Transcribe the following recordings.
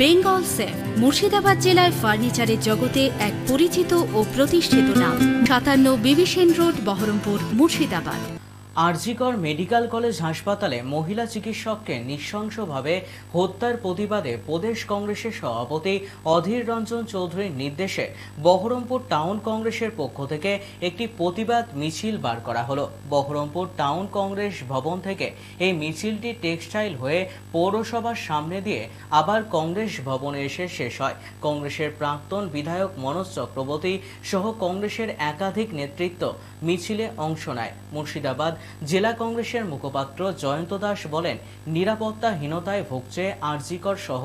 Bengal safe Murshidabad জেলায় ফার্নিচারের জগতে এক পরিচিত ও প্রতিষ্ঠিত নাম। 57 বিবি Sen road, Baharampur, Murshidabad. RG Kar medical college হাসপাতালে মহিলা চিকিৎসককে নৃশংসভাবে হত্যার প্রতিবাদে প্রদেশ কংগ্রেসের সভাপতি অধীর রঞ্জন চৌধুরীর নির্দেশে বহরমপুর টাউন কংগ্রেসের পক্ষ থেকে একটি প্রতিবাদ মিছিল বার করা হলো। বহরমপুর টাউন কংগ্রেস ভবন থেকে এই মিছিলটি টেক্সটাইল হয়ে পৌরসভার সামনে দিয়ে আবার কংগ্রেস ভবনে এসে শেষ হয়। কংগ্রেসের প্রাক্তন বিধায়ক মনোজ চক্রবর্তী সহ কংগ্রেসের একাধিক নেতৃত্ব মিছিলে অংশ নেয়। মুর্শিদাবাদ জেলা কংগ্রেসের মুখপাত্র জয়ন্ত দাস বলেন, নিরাপত্তাহীনতায় ভুগছে আরজিকর সহ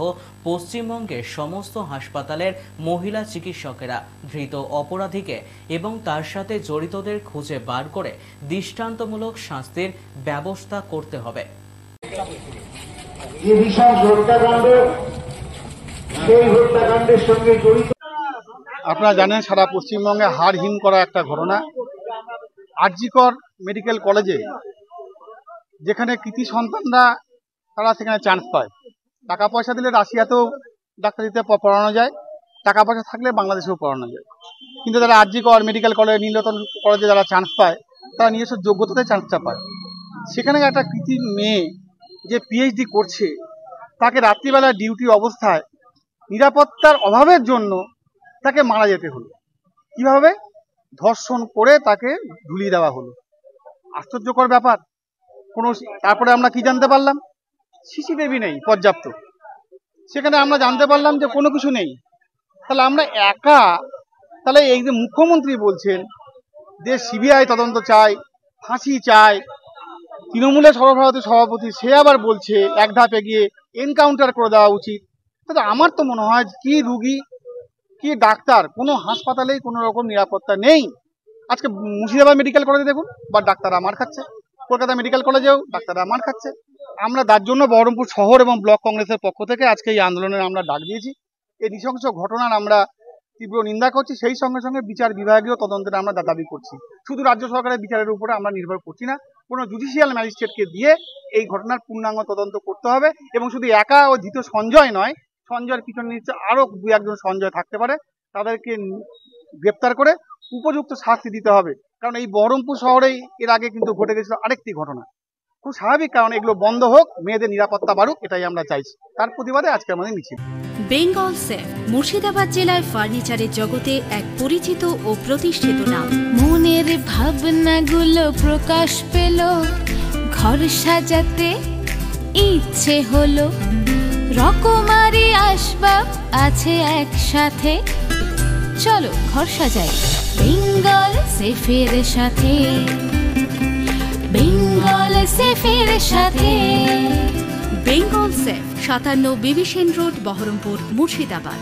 পশ্চিমবঙ্গের সমস্ত হাসপাতালের মহিলা চিকিৎসকেরা। ধৃত অপরাধীকে এবং তার সাথে জড়িতদের খুঁজে বার করে দৃষ্টান্তমূলক শাস্তির ব্যবস্থা করতে হবে। আপনারা জানেন, সারা পশ্চিমবঙ্গে হাড় হিম করা একটা ঘটনা। আরজিকর মেডিকেল কলেজে যেখানে কৃতি সন্তানরা তারা সেখানে চান্স পায়। টাকা পয়সা দিলে রাশিয়াতেও ডাক্তারিতে পড়ানো যায়, টাকা পয়সা থাকলে বাংলাদেশেও পড়ানো যায়। কিন্তু তারা আরজিকর মেডিকেল কলেজ, নীলরতন কলেজে যারা চান্স পায় তারা নিজস্ব যোগ্যতাতে চান্সটা পায়। সেখানে একটা কৃতি মেয়ে যে পিএইচডি করছে, তাকে রাত্রিবেলা ডিউটি অবস্থায় নিরাপত্তার অভাবের জন্য তাকে মারা যেতে হলো। কিভাবে? ধর্ষণ করে তাকে ঝুলিয়ে দেওয়া হলো। আশ্চর্যকর ব্যাপার। তারপরে আমরা কি জানতে পারলাম? সিসিটিভি নেই পর্যাপ্ত। সেখানে আমরা জানতে পারলাম যে কোনো কিছু নেই। তাহলে আমরা একা, তাহলে এই যে মুখ্যমন্ত্রী বলছেন যে সিবিআই তদন্ত চাই, ফাঁসি চাই, তৃণমূলের সর্বভারতীয় সভাপতি সে আবার বলছে এক ধাপ এগিয়ে এনকাউন্টার করে দেওয়া উচিত। তাহলে আমার তো মনে হয় কি রুগী কি ডাক্তার, কোনো হাসপাতালেই কোনো রকম নিরাপত্তা নেই। আজকে মুর্শিদাবাদ মেডিকেল কলেজে দেখুন, বা ডাক্তাররা মার খাচ্ছে, কলকাতা মেডিকেল কলেজেও ডাক্তাররা মার খাচ্ছে। আমরা তার জন্য বহরমপুর শহর এবং ব্লক কংগ্রেসের পক্ষ থেকে আজকে এই আন্দোলনের আমরা ডাক দিয়েছি। এই নৃশংস ঘটনার আমরা তীব্র নিন্দা করছি। সেই সঙ্গে সঙ্গে বিচার বিভাগীয় তদন্তের আমরা দাবি করছি। শুধু রাজ্য সরকারের বিচারের উপরে আমরা নির্ভর করছি না, কোনো জুডিশিয়াল ম্যাজিস্ট্রেটকে দিয়ে এই ঘটনার পূর্ণাঙ্গ তদন্ত করতে হবে। এবং শুধু একা ও ধৃত সঞ্জয় নয়, সঞ্জয়ের পিছনে নিশ্চয় আরো 2-1 জন সঞ্জয় থাকতে পারে। তাদেরকে গ্রেপ্তার করে উপযুক্ত শাস্তি দিতে হবে। কারণ এই বহরমপুর শহরেই এর আগে কিন্তু ঘটে গেছিল আরেকটি ঘটনা। খুব স্বাভাবিক, কারণ এগুলো বন্ধ হোক, মেয়েদের নিরাপত্তা বাড়ুক, এটাই আমরা চাইছি। তার প্রতিবাদে আজকে আমাদের মিছিল। বেঙ্গল সেফ মুর্শিদাবাদ জেলায় ফার্নিচারের জগতে এক পরিচিত ও প্রতিষ্ঠিত নাম। মনের ভাবনাগুলো প্রকাশ পেল, ঘর সাজাতে ইচ্ছে হলো, রকমারি আসবাব আছে একসাথে, চলো ঘর সাজাই বেঙ্গল সেফের সাথে, বেঙ্গল সেফের সাথে। বেঙ্গল সেফ 57 বিবি সেন রোড, বহরমপুর, মুর্শিদাবাদ।